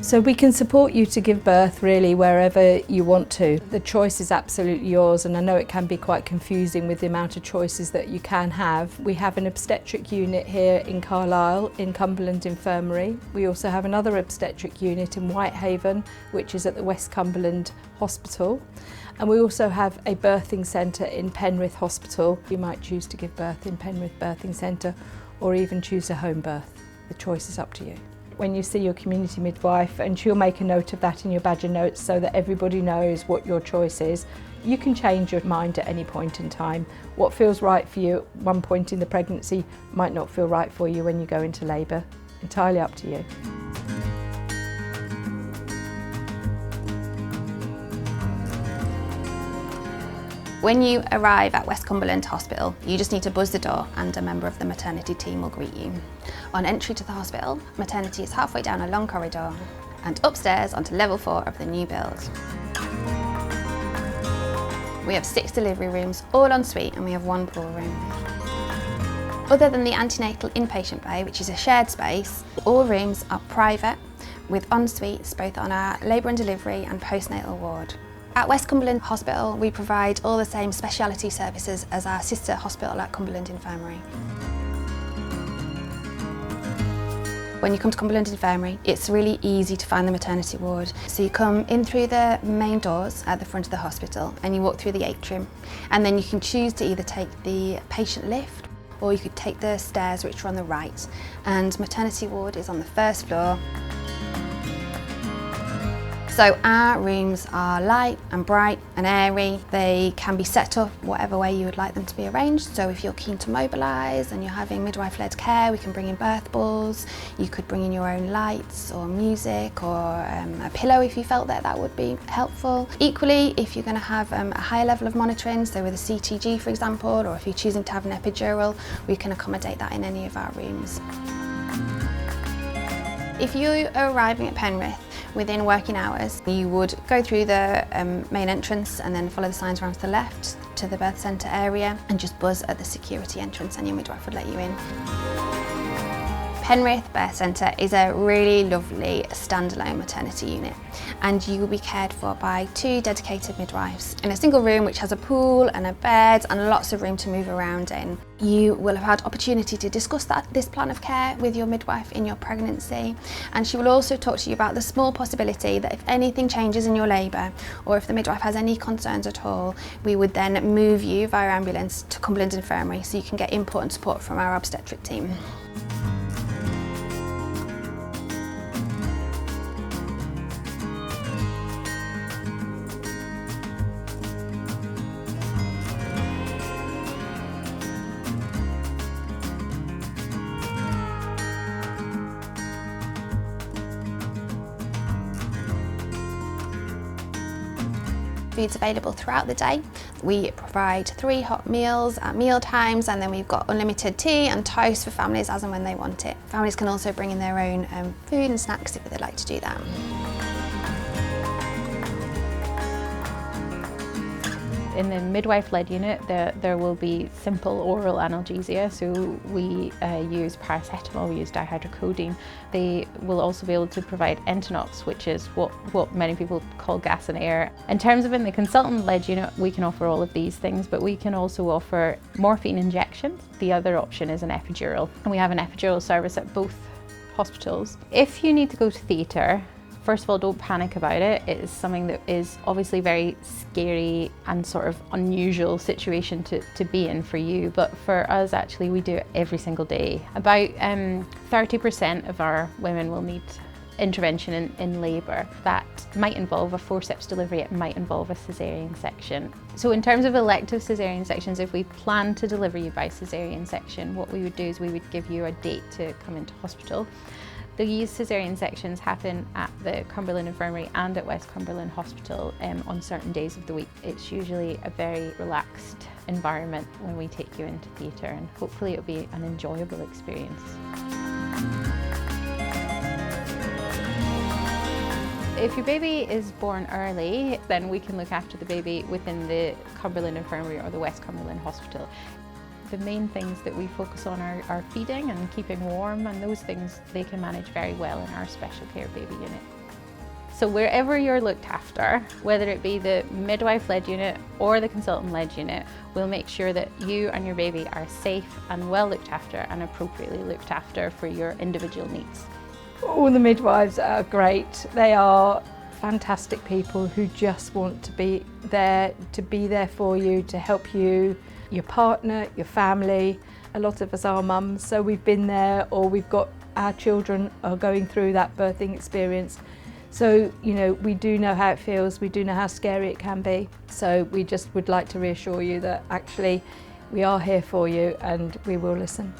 So we can support you to give birth really wherever you want to. The choice is absolutely yours, and I know it can be quite confusing with the amount of choices that you can have. We have an obstetric unit here in Carlisle in Cumberland Infirmary. We also have another obstetric unit in Whitehaven, which is at the West Cumberland Hospital. And we also have a birthing centre in Penrith Hospital. You might choose to give birth in Penrith Birthing Centre or even choose a home birth. The choice is up to you. When you see your community midwife, and she'll make a note of that in your badge of notes so that everybody knows what your choice is. You can change your mind at any point in time. What feels right for you at one point in the pregnancy might not feel right for you when you go into labour. Entirely up to you. When you arrive at West Cumberland Hospital, you just need to buzz the door and a member of the maternity team will greet you. On entry to the hospital, maternity is halfway down a long corridor and upstairs onto level 4 of the new build. We have 6 delivery rooms, all en suite, and we have 1 pool room. Other than the antenatal inpatient bay, which is a shared space, all rooms are private with en suites both on our labour and delivery and postnatal ward. At West Cumberland Hospital, we provide all the same speciality services as our sister hospital at Cumberland Infirmary. When you come to Cumberland Infirmary, it's really easy to find the maternity ward. So you come in through the main doors at the front of the hospital and you walk through the atrium, and then you can choose to either take the patient lift or you could take the stairs, which are on the right. And maternity ward is on the 1st floor. So our rooms are light and bright and airy. They can be set up whatever way you would like them to be arranged. So if you're keen to mobilise and you're having midwife-led care, we can bring in birth balls. You could bring in your own lights or music or a pillow if you felt that that would be helpful. Equally, if you're going to have a higher level of monitoring, so with a CTG for example, or if you're choosing to have an epidural, we can accommodate that in any of our rooms. If you are arriving at Penrith within working hours, you would go through the main entrance and then follow the signs around to the left to the birth centre area and just buzz at the security entrance and your midwife would let you in. Penrith Birth Centre is a really lovely standalone maternity unit, and you will be cared for by 2 dedicated midwives in a single room which has a pool and a bed and lots of room to move around in. You will have had opportunity to discuss this plan of care with your midwife in your pregnancy, and she will also talk to you about the small possibility that if anything changes in your labour or if the midwife has any concerns at all, we would then move you via ambulance to Cumberland Infirmary so you can get input and support from our obstetric team. Food's available throughout the day. We provide 3 hot meals at meal times, and then we've got unlimited tea and toast for families as and when they want it. Families can also bring in their own food and snacks if they'd like to do that. In the midwife-led unit, there will be simple oral analgesia, so we use paracetamol, we use dihydrocodeine. They will also be able to provide Entonox, which is what many people call gas and air. In terms of in the consultant-led unit, we can offer all of these things, but we can also offer morphine injections. The other option is an epidural, and we have an epidural service at both hospitals. If you need to go to theatre, first of all, don't panic about it. It is something that is obviously very scary and sort of unusual situation to be in for you. But for us, actually, we do it every single day. About 30% of our women will need intervention in labour. That might involve a forceps delivery, it might involve a caesarean section. So in terms of elective caesarean sections, if we plan to deliver you by caesarean section, what we would do is we would give you a date to come into hospital. These caesarean sections happen at the Cumberland Infirmary and at West Cumberland Hospital on certain days of the week. It's usually a very relaxed environment when we take you into theatre, and hopefully it'll be an enjoyable experience. If your baby is born early, then we can look after the baby within the Cumberland Infirmary or the West Cumberland Hospital. The main things that we focus on are feeding and keeping warm, and those things they can manage very well in our special care baby unit. So wherever you're looked after, whether it be the midwife-led unit or the consultant-led unit, we'll make sure that you and your baby are safe and well looked after and appropriately looked after for your individual needs. All the midwives are great. They are fantastic people who just want to be there for you, to help you, your partner, your family. A lot of us are mums, so we've been there, or we've got our children are going through that birthing experience. So, you know, we do know how it feels, we do know how scary it can be. So we just would like to reassure you that actually we are here for you and we will listen.